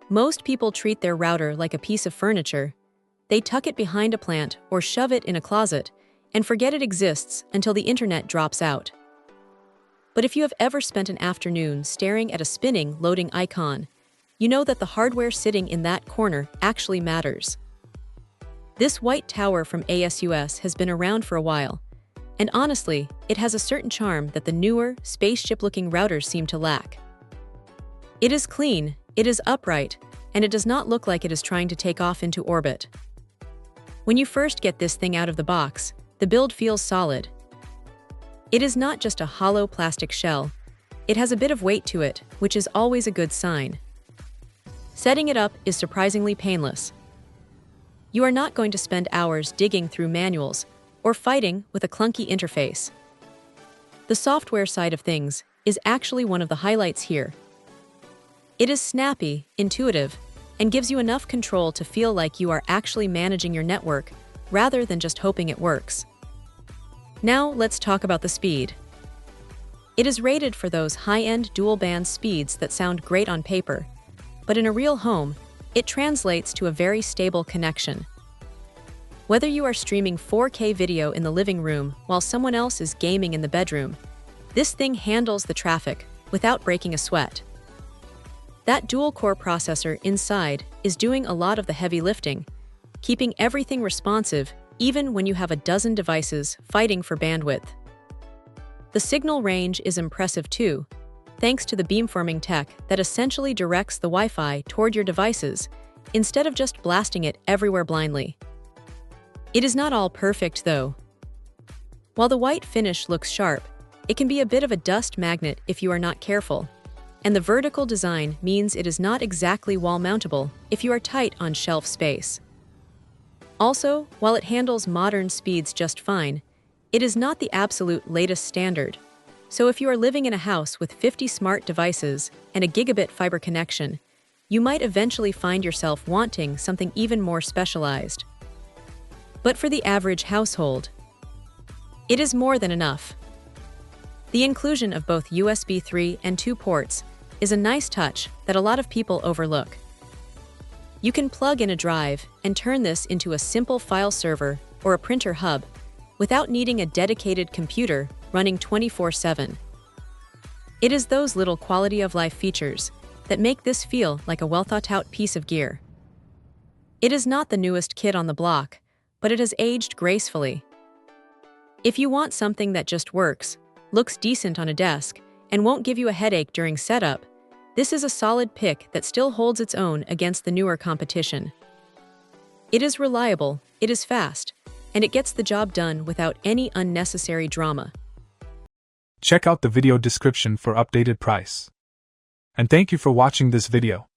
Most people treat their router like a piece of furniture. They tuck it behind a plant or shove it in a closet and forget it exists until the internet drops out. But if you have ever spent an afternoon staring at a spinning, loading icon, you know that the hardware sitting in that corner actually matters. This white tower from ASUS has been around for a while, and honestly, it has a certain charm that the newer, spaceship-looking routers seem to lack. It is clean, it is upright, and it does not look like it is trying to take off into orbit. When you first get this thing out of the box, the build feels solid. It is not just a hollow plastic shell. It has a bit of weight to it, which is always a good sign. Setting it up is surprisingly painless. You are not going to spend hours digging through manuals or fighting with a clunky interface. The software side of things is actually one of the highlights here. It is snappy, intuitive, and gives you enough control to feel like you are actually managing your network rather than just hoping it works. Now let's talk about the speed. It is rated for those high-end dual-band speeds that sound great on paper, but in a real home, it translates to a very stable connection. Whether you are streaming 4K video in the living room while someone else is gaming in the bedroom, this thing handles the traffic without breaking a sweat. That dual-core processor inside is doing a lot of the heavy lifting, keeping everything responsive even when you have a dozen devices fighting for bandwidth. The signal range is impressive too, thanks to the beamforming tech that essentially directs the Wi-Fi toward your devices instead of just blasting it everywhere blindly. It is not all perfect though. While the white finish looks sharp, it can be a bit of a dust magnet if you are not careful, and the vertical design means it is not exactly wall-mountable if you are tight on shelf space. Also, while it handles modern speeds just fine, it is not the absolute latest standard. So if you are living in a house with 50 smart devices and a gigabit fiber connection, you might eventually find yourself wanting something even more specialized. But for the average household, it is more than enough. The inclusion of both USB 3 and 2 ports is a nice touch that a lot of people overlook. You can plug in a drive and turn this into a simple file server or a printer hub without needing a dedicated computer running 24/7. It is those little quality-of-life features that make this feel like a well-thought-out piece of gear. It is not the newest kid on the block, but it has aged gracefully. If you want something that just works, looks decent on a desk, and won't give you a headache during setup, this is a solid pick that still holds its own against the newer competition. It is reliable, it is fast, and it gets the job done without any unnecessary drama. Check out the video description for updated price. And thank you for watching this video.